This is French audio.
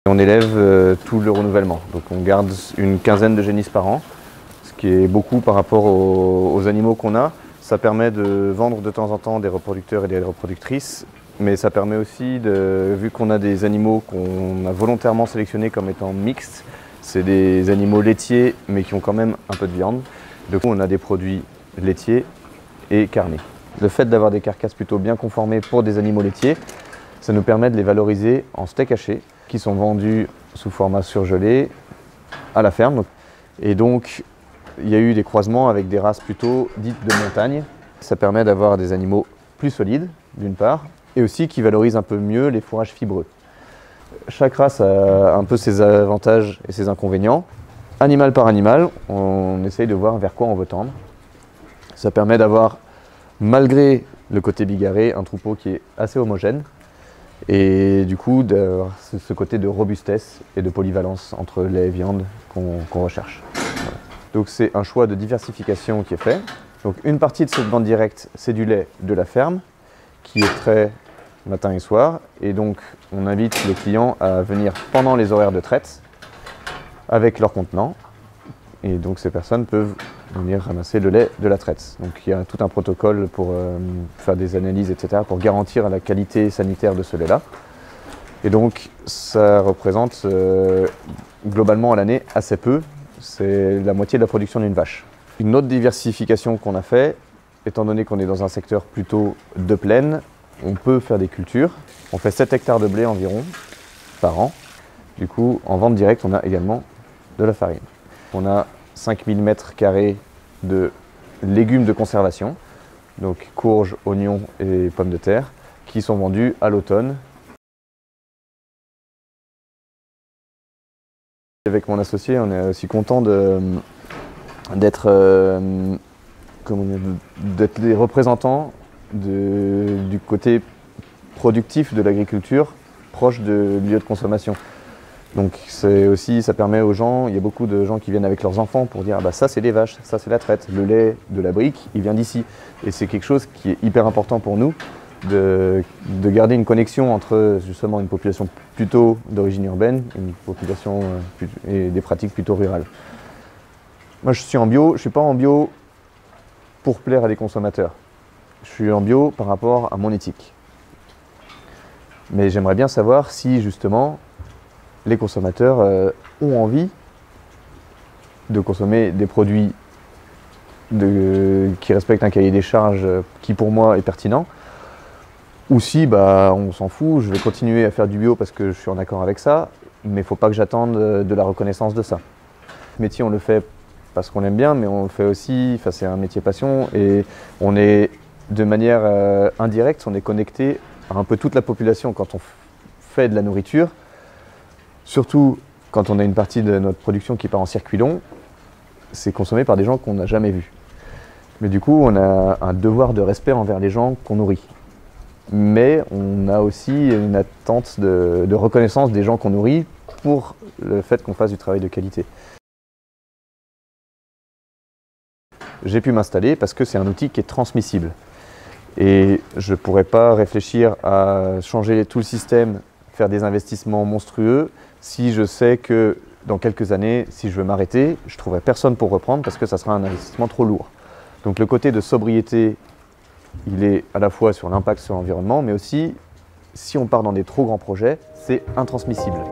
On élève tout le renouvellement, donc on garde une quinzaine de génisses par an, ce qui est beaucoup par rapport aux animaux qu'on a. Ça permet de vendre de temps en temps des reproducteurs et des reproductrices, mais ça permet aussi, vu qu'on a des animaux qu'on a volontairement sélectionnés comme étant mixtes, c'est des animaux laitiers mais qui ont quand même un peu de viande. Du coup on a des produits laitiers et carnés. Le fait d'avoir des carcasses plutôt bien conformées pour des animaux laitiers, ça nous permet de les valoriser en steak haché, qui sont vendus sous format surgelé à la ferme. Et donc, il y a eu des croisements avec des races plutôt dites de montagne. Ça permet d'avoir des animaux plus solides, d'une part, et aussi qui valorisent un peu mieux les fourrages fibreux. Chaque race a un peu ses avantages et ses inconvénients. Animal par animal, on essaye de voir vers quoi on veut tendre. Ça permet d'avoir, malgré le côté bigarré, un troupeau qui est assez homogène. Et du coup, d'avoir ce côté de robustesse et de polyvalence entre lait et viande qu'on recherche. Voilà. Donc c'est un choix de diversification qui est fait. Donc une partie de cette vente directe, c'est du lait de la ferme, qui est trait matin et soir. Et donc on invite les clients à venir pendant les horaires de traite avec leur contenant. Et donc ces personnes peuvent venir ramasser le lait de la traite. Donc il y a tout un protocole pour faire des analyses, etc., pour garantir la qualité sanitaire de ce lait-là. Et donc ça représente globalement à l'année assez peu. C'est la moitié de la production d'une vache. Une autre diversification qu'on a fait, étant donné qu'on est dans un secteur plutôt de plaine, on peut faire des cultures. On fait 7 hectares de blé environ par an. Du coup, en vente directe, on a également de la farine. On a 5000 m² de légumes de conservation, donc courges, oignons et pommes de terre, qui sont vendus à l'automne. Avec mon associé, on est aussi content d'être les représentants du côté productif de l'agriculture proche de lieux de consommation. Donc ça permet aux gens, il y a beaucoup de gens qui viennent avec leurs enfants pour dire ah bah ça c'est des vaches, ça c'est la traite, le lait de la brique il vient d'ici. Et c'est quelque chose qui est hyper important pour nous de garder une connexion entre justement une population plutôt d'origine urbaine, une population et des pratiques plutôt rurales. Moi je suis en bio, je ne suis pas en bio pour plaire à des consommateurs. Je suis en bio par rapport à mon éthique. Mais j'aimerais bien savoir si justement les consommateurs ont envie de consommer des produits qui respectent un cahier des charges qui pour moi est pertinent, ou si on s'en fout, je vais continuer à faire du bio parce que je suis en accord avec ça, mais il ne faut pas que j'attende de la reconnaissance de ça. Ce métier on le fait parce qu'on l'aime bien, mais on le fait aussi, c'est un métier passion, et on est de manière indirecte, on est connecté à un peu toute la population quand on fait de la nourriture. Surtout quand on a une partie de notre production qui part en circuit long, c'est consommé par des gens qu'on n'a jamais vus. Mais du coup, on a un devoir de respect envers les gens qu'on nourrit. Mais on a aussi une attente de reconnaissance des gens qu'on nourrit pour le fait qu'on fasse du travail de qualité. J'ai pu m'installer parce que c'est un outil qui est transmissible. Et je ne pourrais pas réfléchir à changer tout le système, faire des investissements monstrueux, si je sais que dans quelques années, si je veux m'arrêter, je ne trouverai personne pour reprendre parce que ça sera un investissement trop lourd. Donc le côté de sobriété, il est à la fois sur l'impact sur l'environnement, mais aussi, si on part dans des trop grands projets, c'est intransmissible.